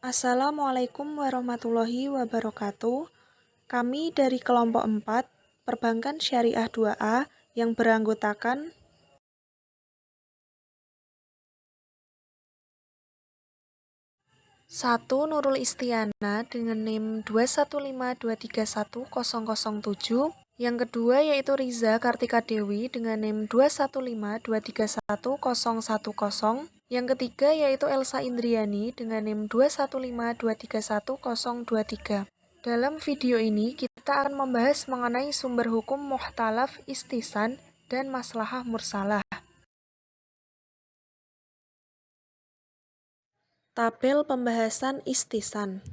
Assalamualaikum warahmatullahi wabarakatuh. Kami dari kelompok 4, Perbankan Syariah 2A yang beranggotakan 1. Nurul Istiana dengan NIM 215231007. Yang kedua yaitu Riza Kartika Dewi dengan NIM 215231010. Yang ketiga yaitu Elsa Indriani dengan NIM 215231023. Dalam video ini kita akan membahas mengenai sumber hukum mukhtalaf istisan dan maslahah mursalah. Tabel pembahasan istisan.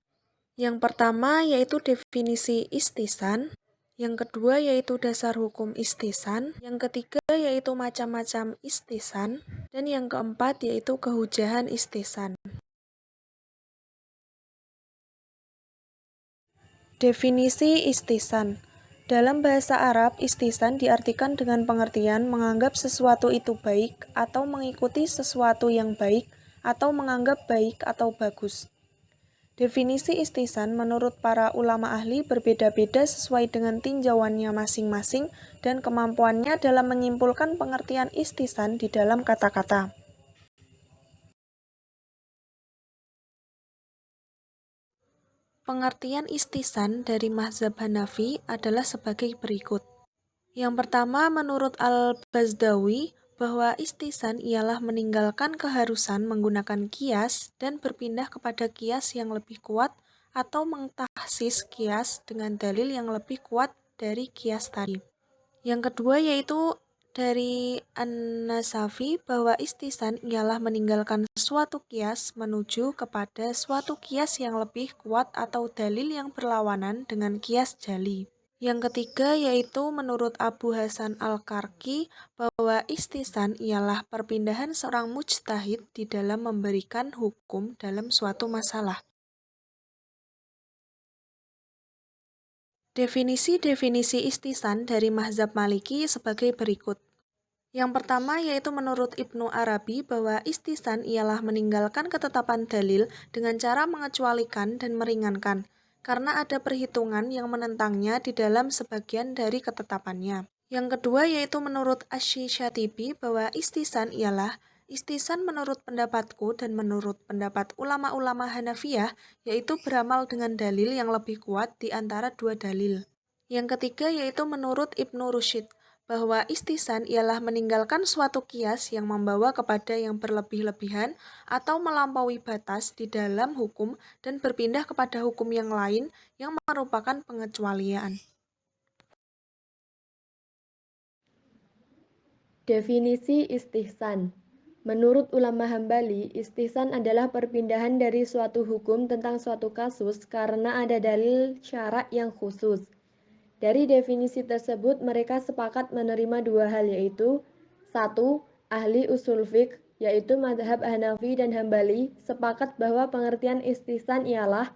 Yang pertama yaitu definisi istisan, yang kedua yaitu dasar hukum istisan, yang ketiga yaitu macam-macam istisan, dan yang keempat yaitu kehujahan istisan. Definisi istisan. Dalam bahasa Arab, istisan diartikan dengan pengertian menganggap sesuatu itu baik atau mengikuti sesuatu yang baik atau menganggap baik atau bagus. Definisi istisan menurut para ulama ahli berbeda-beda sesuai dengan tinjauannya masing-masing dan kemampuannya dalam menyimpulkan pengertian istisan di dalam kata-kata. Pengertian istisan dari mazhab Hanafi adalah sebagai berikut. Yang pertama, menurut Al-Bazdawi, bahwa istisan ialah meninggalkan keharusan menggunakan kias dan berpindah kepada kias yang lebih kuat atau mentahsis kias dengan dalil yang lebih kuat dari kias tadi. Yang kedua yaitu dari An-Nasafi bahwa istisan ialah meninggalkan suatu kias menuju kepada suatu kias yang lebih kuat atau dalil yang berlawanan dengan kias jali. Yang ketiga yaitu menurut Abu Hasan Al-Karki bahwa istisan ialah perpindahan seorang mujtahid di dalam memberikan hukum dalam suatu masalah. Definisi-definisi istisan dari mazhab Maliki sebagai berikut. Yang pertama yaitu menurut Ibnu Arabi bahwa istisan ialah meninggalkan ketetapan dalil dengan cara mengecualikan dan meringankan, karena ada perhitungan yang menentangnya di dalam sebagian dari ketetapannya. Yang kedua yaitu menurut Asy-Syatibi bahwa istisan ialah istisan menurut pendapatku dan menurut pendapat ulama-ulama Hanafiyah yaitu beramal dengan dalil yang lebih kuat di antara dua dalil. Yang ketiga yaitu menurut Ibnu Rusyid bahwa istisan ialah meninggalkan suatu kias yang membawa kepada yang berlebih-lebihan atau melampaui batas di dalam hukum dan berpindah kepada hukum yang lain yang merupakan pengecualian. Definisi istihsan. Menurut ulama Hambali, istihsan adalah perpindahan dari suatu hukum tentang suatu kasus karena ada dalil syarak yang khusus. Dari definisi tersebut, mereka sepakat menerima dua hal yaitu 1. Ahli usul fiqh, yaitu mazhab Hanafi dan Hambali, sepakat bahwa pengertian istihsan ialah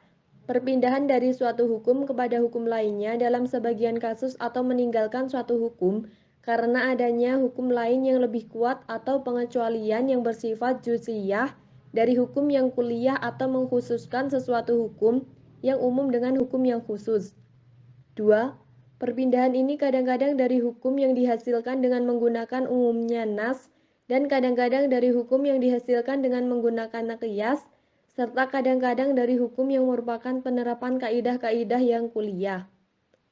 perpindahan dari suatu hukum kepada hukum lainnya dalam sebagian kasus atau meninggalkan suatu hukum karena adanya hukum lain yang lebih kuat atau pengecualian yang bersifat juz'iyah dari hukum yang kulliyah atau mengkhususkan sesuatu hukum yang umum dengan hukum yang khusus. 2. Perpindahan ini kadang-kadang dari hukum yang dihasilkan dengan menggunakan umumnya nas dan kadang-kadang dari hukum yang dihasilkan dengan menggunakan qiyas serta kadang-kadang dari hukum yang merupakan penerapan kaidah-kaidah yang kuliah.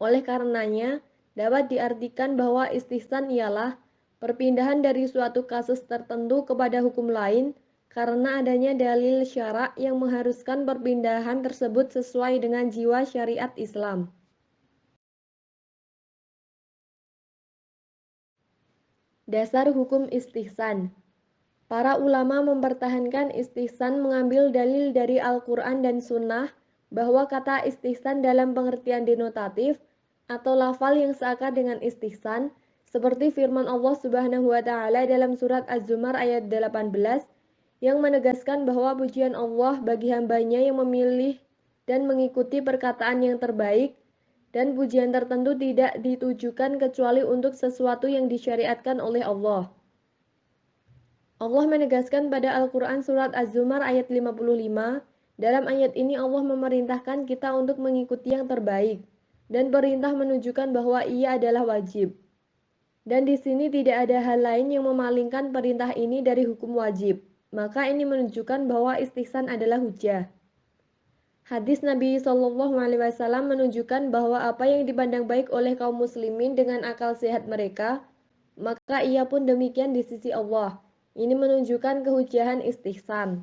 Oleh karenanya, dapat diartikan bahwa istihsan ialah perpindahan dari suatu kasus tertentu kepada hukum lain karena adanya dalil syarak yang mengharuskan perpindahan tersebut sesuai dengan jiwa syariat Islam. Dasar hukum istihsan. Para ulama mempertahankan istihsan mengambil dalil dari Al-Quran dan Sunnah bahwa kata istihsan dalam pengertian denotatif atau lafal yang seakar dengan istihsan seperti firman Allah Subhanahu wa taala dalam surat Az-Zumar ayat 18 yang menegaskan bahwa pujian Allah bagi hambanya yang memilih dan mengikuti perkataan yang terbaik dan pujian tertentu tidak ditujukan kecuali untuk sesuatu yang disyariatkan oleh Allah. Allah menegaskan pada Al-Quran surat Az-Zumar ayat 55, Dalam ayat ini Allah memerintahkan kita untuk mengikuti yang terbaik dan perintah menunjukkan bahwa ia adalah wajib. Dan di sini tidak ada hal lain yang memalingkan perintah ini dari hukum wajib. Maka ini menunjukkan bahwa istihsan adalah hujah. Hadis Nabi Shallallahu Alaihi Wasallam menunjukkan bahwa apa yang dipandang baik oleh kaum muslimin dengan akal sehat mereka, maka ia pun demikian di sisi Allah. Ini menunjukkan kehujahan istihsan.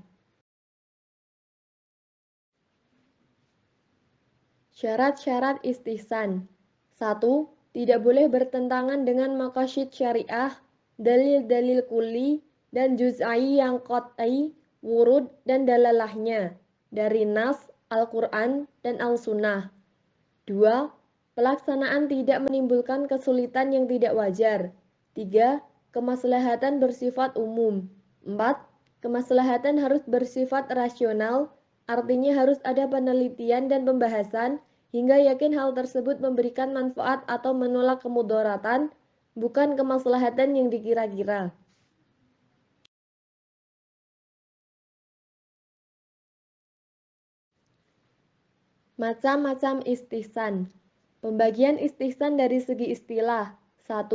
Syarat-syarat istihsan. 1. Tidak boleh bertentangan dengan maqasid syariah, dalil-dalil kuli, dan juz'i yang qat'i, wurud, dan dalalahnya dari nas, Al-Quran, dan Al-Sunnah. 2. Pelaksanaan tidak menimbulkan kesulitan yang tidak wajar. 3. Kemaslahatan bersifat umum. 4. Kemaslahatan harus bersifat rasional, artinya harus ada penelitian dan pembahasan hingga yakin hal tersebut memberikan manfaat atau menolak kemudaratan, bukan kemaslahatan yang dikira-kira. Macam-macam istihsan. Pembagian istihsan dari segi istilah. 1.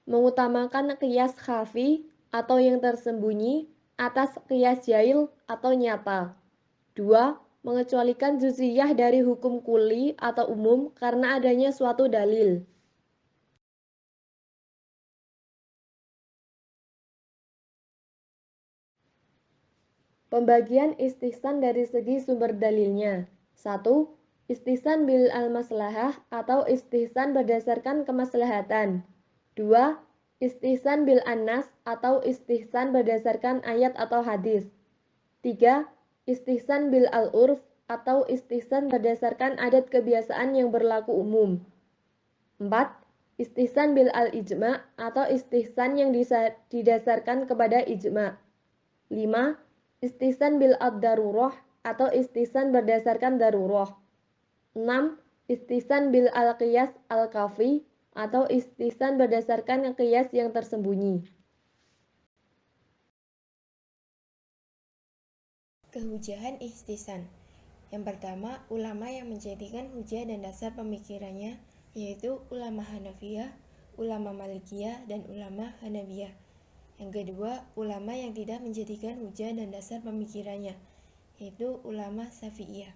Mengutamakan qiyas khafi atau yang tersembunyi atas qiyas jail atau nyata. 2. Mengecualikan juz'iyah dari hukum kuli atau umum karena adanya suatu dalil. Pembagian istihsan dari segi sumber dalilnya. 1. Istihsan bil al-maslahah atau istihsan berdasarkan kemaslahatan. 2. Istihsan bil an-nas atau istihsan berdasarkan ayat atau hadis. 3. Istihsan bil al-urf atau istihsan berdasarkan adat kebiasaan yang berlaku umum. 4. Istihsan bil al-ijma' atau istihsan yang didasarkan kepada ijma'. 5. Istihsan bil ad-darurah atau istihsan berdasarkan darurah. 6. Istihsan bil al-qiyas al-kafi atau istihsan berdasarkan qiyas yang tersembunyi. Kehujahan istihsan. Yang pertama, ulama yang menjadikan hujah dan dasar pemikirannya yaitu ulama Hanafiyah, ulama Malikiyah, dan ulama Hanabiyah. Yang kedua, ulama yang tidak menjadikan hujah dan dasar pemikirannya yaitu ulama Syafi'iyah.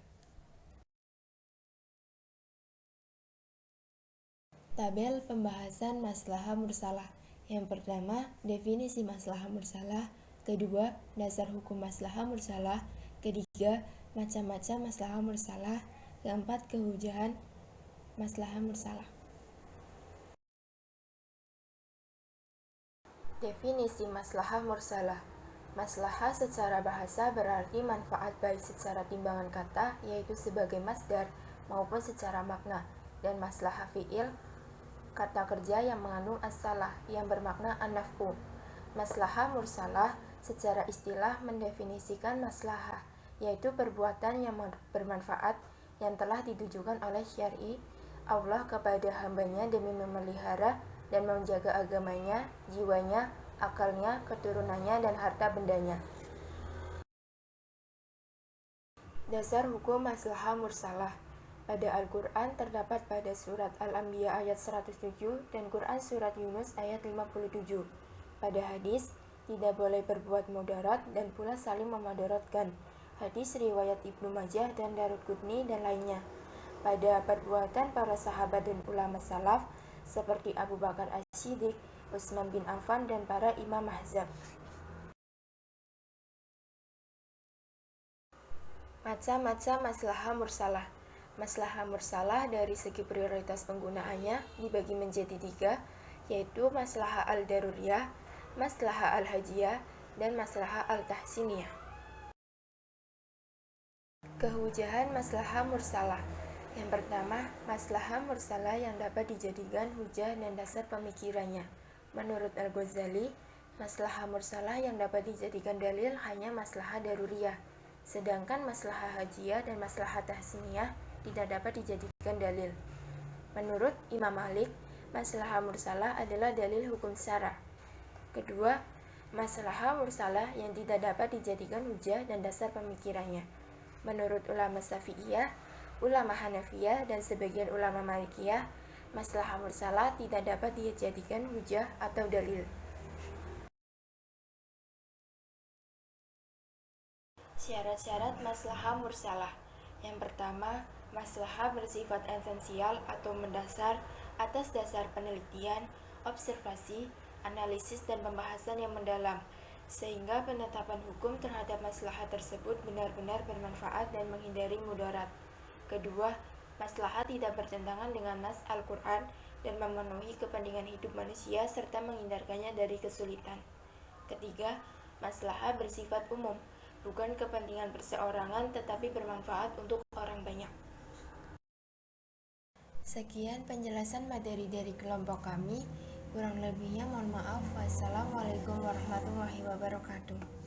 Tabel pembahasan maslahah mursalah. Yang pertama, definisi maslahah mursalah. Kedua, dasar hukum maslahah mursalah. Ketiga, macam-macam maslahah mursalah. Keempat, kehujahan maslahah mursalah. Definisi maslahah mursalah. Maslahah secara bahasa berarti manfaat baik secara timbangan kata, yaitu sebagai masdar, maupun secara makna. Dan maslahah fi'il, kata kerja yang mengandung as-salah, yang bermakna an-naf'u. Maslahah mursalah secara istilah mendefinisikan maslahah, yaitu perbuatan yang bermanfaat yang telah ditujukan oleh syar'i Allah kepada hambanya demi memelihara dan menjaga agamanya, jiwanya, akalnya, keturunannya, dan harta bendanya. Dasar hukum maslahah mursalah. Pada Al-Quran terdapat pada surat Al-Anbiya ayat 107 dan Quran surat Yunus ayat 57. Pada hadis, tidak boleh berbuat mudarat dan pula saling memudaratkan. Hadis riwayat Ibnu Majah dan Daruqutni dan lainnya. Pada perbuatan para sahabat dan ulama salaf seperti Abu Bakar As-Siddiq, Utsman bin Affan, dan para imam mazhab. Macam-macam maslahah mursalah. Maslahah mursalah dari segi prioritas penggunaannya dibagi menjadi 3, yaitu maslahah al-daruriyah, maslahah al-hajiyah, dan maslahah al-tahsiniyah. Kehujahan maslahah mursalah. Yang pertama, maslahah mursalah yang dapat dijadikan hujah dan dasar pemikirannya. Menurut Al-Ghazali, maslahah mursalah yang dapat dijadikan dalil hanya maslahah daruriyah, sedangkan maslahah hajiyah dan maslahah tahsiniyah tidak dapat dijadikan dalil. Menurut Imam Malik, maslahah mursalah adalah dalil hukum syara'. Kedua, maslahah mursalah yang tidak dapat dijadikan hujah dan dasar pemikirannya. Menurut ulama Syafi'iyah, ulama Hanafiyah, dan sebagian ulama Malikiyah, maslahah mursalah tidak dapat dijadikan hujah atau dalil. Syarat-syarat maslahah mursalah. Yang pertama, maslahah bersifat esensial atau mendasar atas dasar penelitian, observasi, analisis, dan pembahasan yang mendalam, sehingga penetapan hukum terhadap maslahah tersebut benar-benar bermanfaat dan menghindari mudarat. Kedua, maslahah tidak bertentangan dengan nas Al-Quran dan memenuhi kepentingan hidup manusia serta menghindarkannya dari kesulitan. Ketiga, maslahah bersifat umum, bukan kepentingan perseorangan tetapi bermanfaat untuk orang banyak. Sekian penjelasan materi dari kelompok kami. Kurang lebihnya mohon maaf. Wassalamualaikum warahmatullahi wabarakatuh.